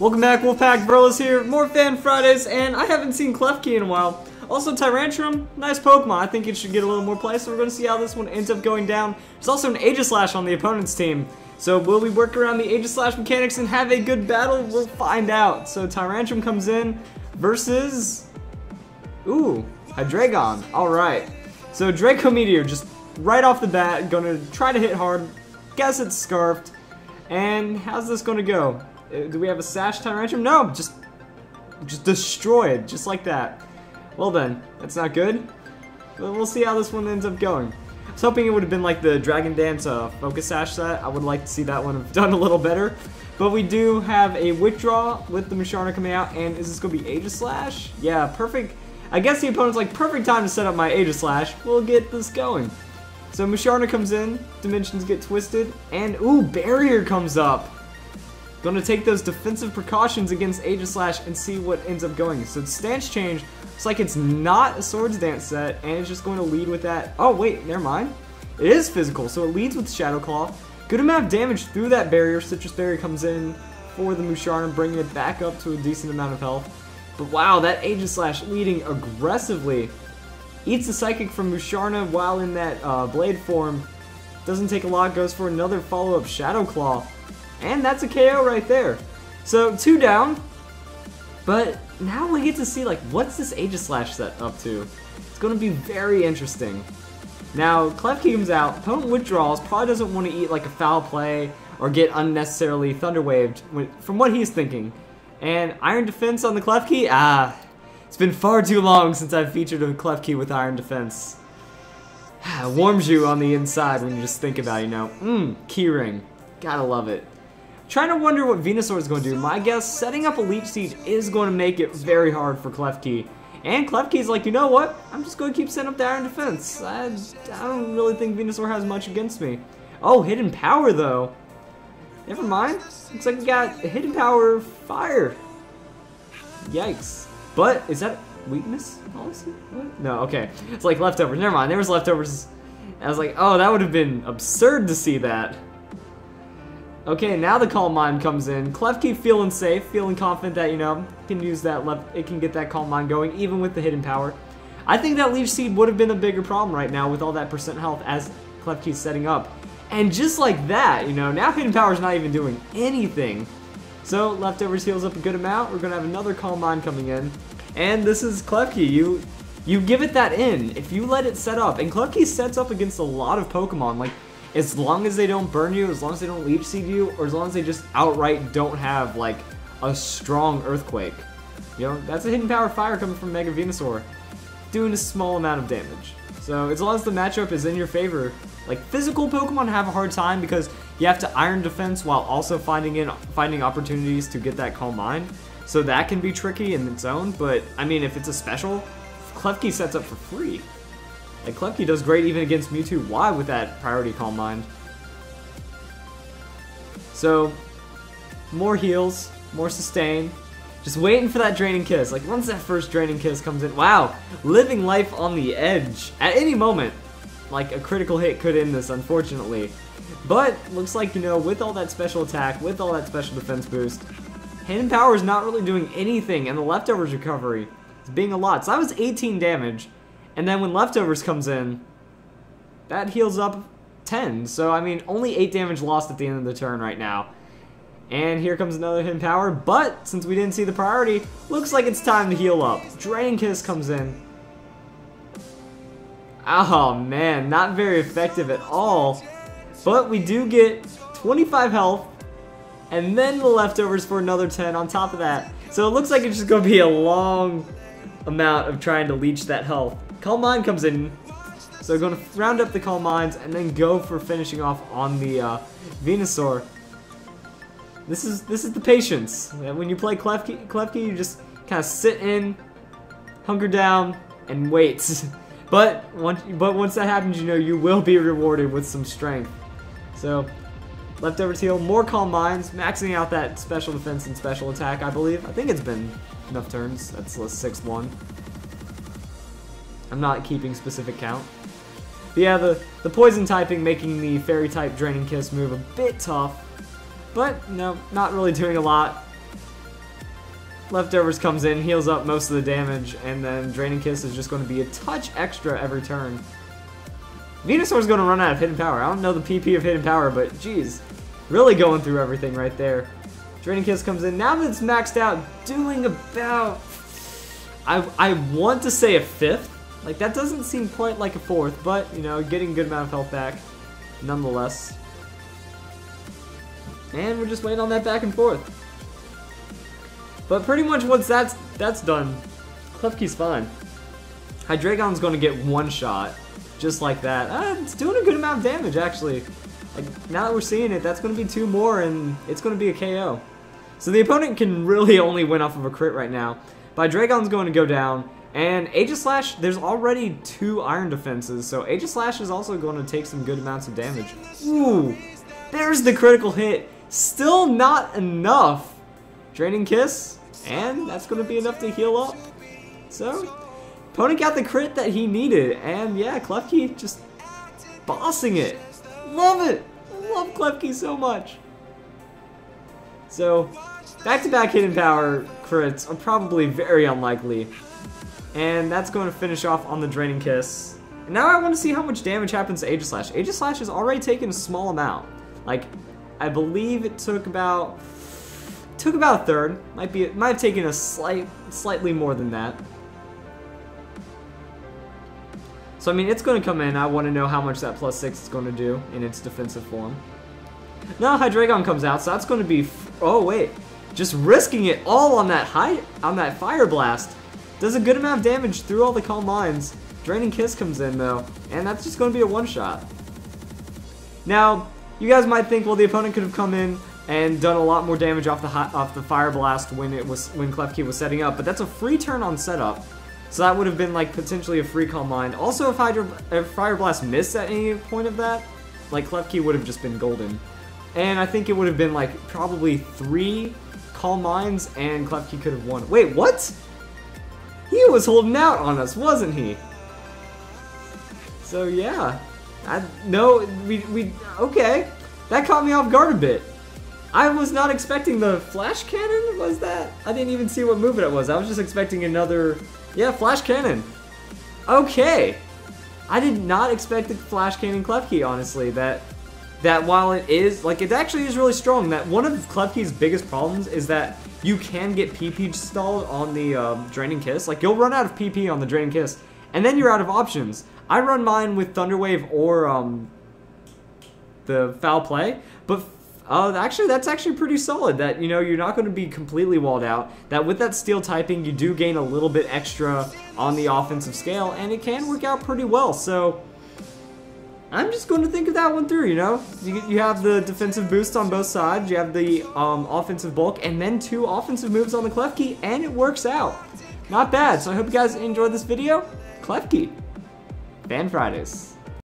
Welcome back, Wolfpack Bros here, more Fan Fridays, and I haven't seen Klefki in a while. Also, Tyrantrum, nice Pokemon. I think it should get a little more play, so we're going to see how this one ends up going down. There's also an Aegislash on the opponent's team. So will we work around the Aegislash mechanics and have a good battle? We'll find out. So Tyrantrum comes in versus... Ooh, Hydreigon. Alright. So Draco Meteor, just right off the bat, gonna try to hit hard. Guess it's Scarfed. And how's this gonna go? Do we have a Sash Tyrantrum? No, just destroyed, just like that. Well then, that's not good. But we'll see how this one ends up going. I was hoping it would have been like the Dragon Dance Focus Sash set. I would like to see that one have done a little better. But we do have a Withdraw with the Musharna coming out, and is this going to be Aegislash? Yeah, perfect. I guess the opponent's like, perfect time to set up my Aegislash. We'll get this going. So Musharna comes in, Dimensions get twisted, and ooh, Barrier comes up. Gonna take those defensive precautions against Aegislash and see what ends up going. So stance change, it's like it's not a Swords Dance set, and it's just going to lead with that. Oh wait, never mind. It is physical, so it leads with Shadow Claw. Good amount of damage through that barrier. Citrus Berry comes in for the Musharna, bringing it back up to a decent amount of health. But wow, that Aegislash leading aggressively. Eats the Psychic from Musharna while in that Blade form. Doesn't take a lot, goes for another follow-up Shadow Claw. And that's a KO right there. So 2 down. But now we get to see, like, what's this Aegislash set up to? It's going to be very interesting. Now, Klefki comes out, opponent withdraws, probably doesn't want to eat like a foul play or get unnecessarily Thunder Waved from what he's thinking. And Iron Defense on the Klefki? It's been far too long since I've featured a Klefki with Iron Defense. Warms you on the inside when you just think about it, you know. Keyring. Gotta love it. Trying to wonder what Venusaur is going to do. My guess, setting up a Leech Seed is going to make it very hard for Klefki. And Klefki's like, you know what? I'm just going to keep setting up the Iron Defense. I don't really think Venusaur has much against me. Oh, Hidden Power, though. Never mind. Looks like we got Hidden Power Fire. Yikes. But, is that weakness policy? What? No, okay. It's like leftovers. Never mind. There was leftovers. I was like, oh, that would have been absurd to see that. Okay, now the Calm Mind comes in. Klefki feeling safe, feeling confident that, you know, can use that it can get that Calm Mind going, even with the Hidden Power. I think that Leech Seed would have been a bigger problem right now with all that percent health as Klefki's setting up. And just like that, you know, now Hidden Power's not even doing anything. So, Leftovers heals up a good amount. We're going to have another Calm Mind coming in. And this is Klefki. You give it that in. If you let it set up, and Klefki sets up against a lot of Pokemon, like, as long as they don't burn you, as long as they don't Leech Seed you, or as long as they just outright don't have, like, a strong Earthquake. You know, that's a Hidden Power Fire coming from Mega Venusaur, doing a small amount of damage. So, as long as the matchup is in your favor, like, physical Pokemon have a hard time because you have to Iron Defense while also finding opportunities to get that Calm Mind. So that can be tricky in its own, but, I mean, if it's a special, Klefki sets up for free. Like, Klefki does great even against Mewtwo Y with that priority Calm Mind. So, more heals, more sustain. Just waiting for that Draining Kiss. Like, once that first Draining Kiss comes in, wow, living life on the edge. At any moment, like, a critical hit could end this, unfortunately. But, looks like, you know, with all that special attack, with all that special defense boost, Hidden Power is not really doing anything, and the Leftovers recovery is being a lot. So that was 18 damage. And then when Leftovers comes in, that heals up 10. So, I mean, only 8 damage lost at the end of the turn right now. And here comes another Hidden Power, but since we didn't see the priority, looks like it's time to heal up. Draining Kiss comes in. Oh, man, not very effective at all. But we do get 25 health, and then the Leftovers for another 10 on top of that. So it looks like it's just going to be a long amount of trying to leech that health. Calm Mind comes in, so we're going to round up the Calm Minds and then go for finishing off on the Venusaur. This is the patience. When you play Klefki, you just kind of sit in, hunker down, and wait. But once that happens, you know you will be rewarded with some strength. So, Leftovers heal, more Calm Minds, maxing out that special defense and special attack, I believe. I think it's been enough turns. That's 6-1. I'm not keeping specific count. But yeah, the poison typing making the fairy type Draining Kiss move a bit tough. But no, not really doing a lot. Leftovers comes in, heals up most of the damage, and then Draining Kiss is just going to be a touch extra every turn. Venusaur's going to run out of hidden power. I don't know the PP of hidden power, but geez, really going through everything right there. Draining Kiss comes in. Now that it's maxed out, doing about, I want to say a fifth. Like, that doesn't seem quite like a fourth, but, you know, getting a good amount of health back nonetheless. And we're just waiting on that back and forth. But pretty much once that's done, Klefki's fine. Hydreigon's going to get one shot, just like that. It's doing a good amount of damage, actually. Like, now that we're seeing it, that's going to be 2 more, and it's going to be a KO. So the opponent can really only win off of a crit right now. But Hydreigon's going to go down, and Aegislash, there's already 2 iron defenses, so Aegislash is also going to take some good amounts of damage. Ooh, there's the critical hit. Still not enough. Draining Kiss, and that's going to be enough to heal up. So, opponent got the crit that he needed, and yeah, Klefki just bossing it. Love it! Love Klefki so much. So, back-to-back hidden power crits are probably very unlikely. And that's going to finish off on the Draining Kiss. And now I want to see how much damage happens to Aegislash. Aegislash has already taken a small amount. Like, I believe it took about a third. Might have taken a slightly more than that. So I mean, it's going to come in. I want to know how much that +6 is going to do in its defensive form. Now Hydreigon comes out, so that's going to be. Oh wait, just risking it all on that Fire Blast. Does a good amount of damage through all the calm lines. Draining Kiss comes in though, and that's just going to be a one-shot. Now, you guys might think, well, the opponent could have come in and done a lot more damage off the Fire Blast when Klefki was setting up, but that's a free turn on setup, so that would have been like potentially a free calm line. Also, if Fire Blast missed at any point of that, like Klefki would have just been golden, and I think it would have been like probably 3 calm lines, and Klefki could have won. Wait, what? He was holding out on us, wasn't he? So yeah, okay, that caught me off guard a bit. I was not expecting the Flash Cannon, was that? I didn't even see what move it was. I was just expecting another, yeah, Flash Cannon. Okay. I did not expect the Flash Cannon Klefki, honestly. That while it is, like, it actually is really strong. That one of Klefki's biggest problems is that you can get PP stalled on the Draining Kiss. Like, you'll run out of PP on the Draining Kiss, and then you're out of options. I run mine with Thunder Wave or the Foul Play, but actually, that's actually pretty solid. That, you know, you're not going to be completely walled out. That with that steel typing, you do gain a little bit extra on the offensive scale, and it can work out pretty well. So, I'm just going to think of that one through, you know? You have the defensive boost on both sides, you have the offensive bulk, and then 2 offensive moves on the Klefki, and it works out. Not bad. So I hope you guys enjoyed this video. Klefki. Fan Fridays.